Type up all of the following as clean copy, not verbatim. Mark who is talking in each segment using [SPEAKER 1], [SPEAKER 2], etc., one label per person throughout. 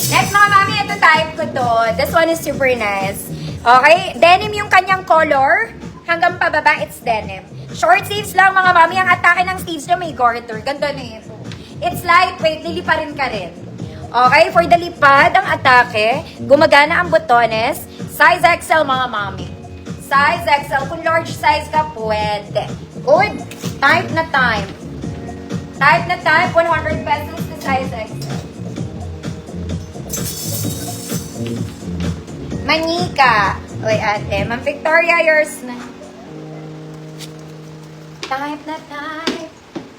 [SPEAKER 1] Next mga mami, ito type ko to. This one is super nice. Okay? Denim yung kanyang color. Hanggang pababa, it's denim. Short sleeves lang mga mami. Ang atake ng sleeves niya may garter. Ganda na ito. It's lightweight. Liliparin ka rin. Okay? For the lipad, ang atake. Gumagana ang botones. Size XL mga mami. Size XL. Kung large size ka, pwede. Good. Type na type. Type na type. 100 pesos na size XL. Manika. Uy, ate. Ma'am Victoria, yours na. Type na type.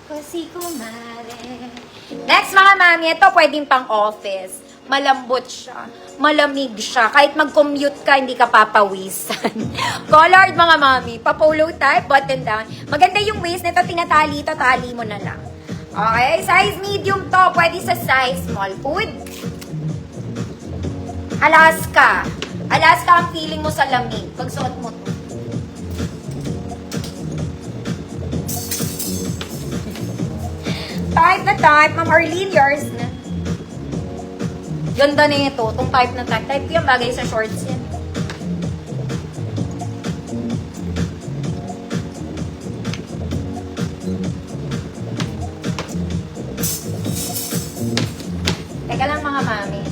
[SPEAKER 1] Kasi kumare. Next, mga mami. Ito pwedeng pang office. Malambot siya. Malamig siya. Kahit mag-commute ka, hindi ka papawisan. Colored, mga mami. Pa-polo type, button down. Maganda yung waist nito. Tinatali ito. Tali mo na lang. Okay? Size medium to. Pwede sa size small. Good. Alaska. Alaska ang feeling mo sa lamig. Pagsuot mo to. Type na type. Ma'am Arlene, yours na. Ganda na ito. Itong type na type. Type ko yung bagay sa shorts yan. Teka lang mga mami.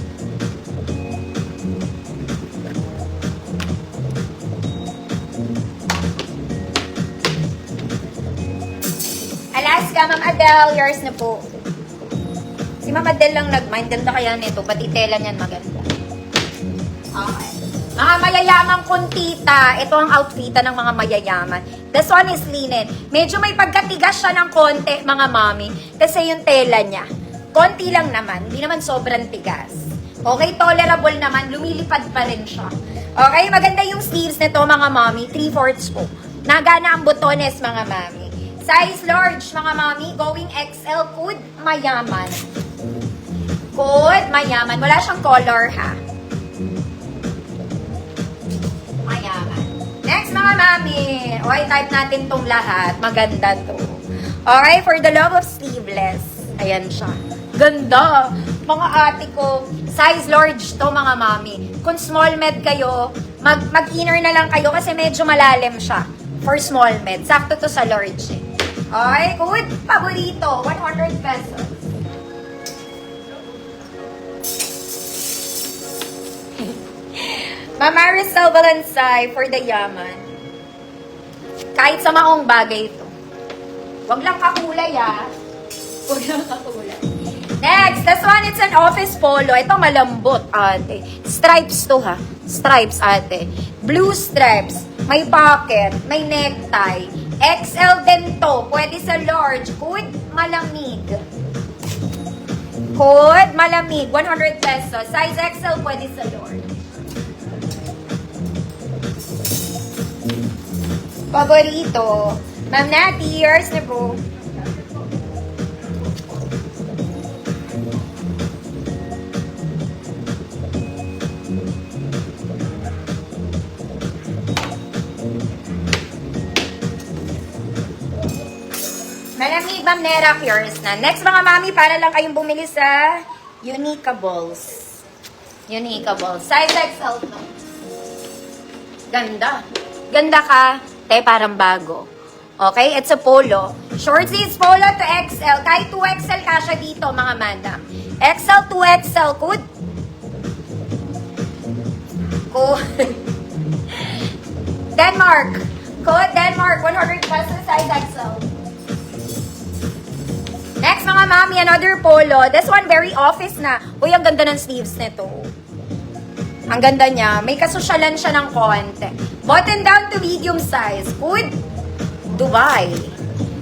[SPEAKER 1] Alaska, Ma'am Adele, yours na po. Si Ma'am Adele lang nag-mind. Ganda kaya nito. Pati tela niyan maganda. Okay. Mga mayayamang kuntita. Ito ang outfita ng mga mayayaman. This one is linen. Medyo may pagkatigas siya ng konti, mga mami. Kasi yung tela niya. Konti lang naman. Hindi naman sobrang tigas. Okay, tolerable naman. Lumilipad pa rin siya. Okay, maganda yung sleeves nito, mga mami. 3/4 po. Nagana ang botones, mga mami. Size large, mga mami. Going XL. Good, mayaman. Good, mayaman. Wala siyang color, ha? Mayaman. Next, mga mami. Okay, type natin tong lahat. Maganda to. Okay, for the love of sleeveless. Ayan siya. Ganda. Mga ate ko. Size large to, mga mami. Kung small med kayo, mag-inner na lang kayo kasi medyo malalim siya. For small med. Sakto to sa large, eh. Okay, good. Paborito. 100 pesos. Mama Marisol Balansay for the yaman. Kahit sa maong bagay ito. Wag lang kakulay, ah. Wag lang kakulay. Next, this one, it's an office polo. Ito malambot, ate. Stripes to, ha. Stripes, ate. Blue stripes. May pocket. May necktie. XL din to. Pwede sa large. Good, malamig. Good, malamig. 100 pesos. Size XL, pwede sa large. Paborito. Ma'am Nati, yours na po. Malamig, Ma'am Nera, yours na. Next, mga mami, para lang kayong bumili sa Unicables. Unicables. Size XL to. Ganda. Ganda ka. Te, parang bago. Okay? It's a polo. Short sleeves polo to XL. Kahit 2XL kasha dito, mga madam. XL, 2XL. Good. Good. Denmark. Good. Denmark. 100 pesos size XL. Next, mga mami, another polo. This one, very office na. Uy, ang ganda ng sleeves nito. Ang ganda niya. May kasosyalan siya ng konti. Button down to medium size. Good. Dubai.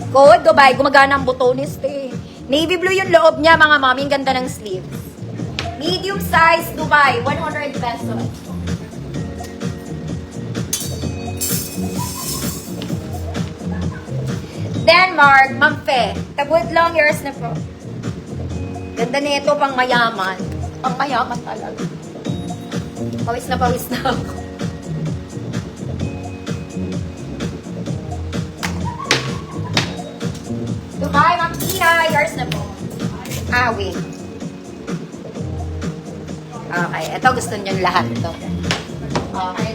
[SPEAKER 1] Good, Dubai. Gumagana ang botones, eh. Navy blue yung loob niya, mga mami. Ang ganda ng sleeves. Medium size, Dubai. 100 pesos. Denmark, Mamfe. Tabud long years na po. Ganda nito, pang mayaman. Pang mayaman talaga. Pawis na ako. Tina, yours na po. Wait. Okay, ito gusto niyo lahat to. Okay.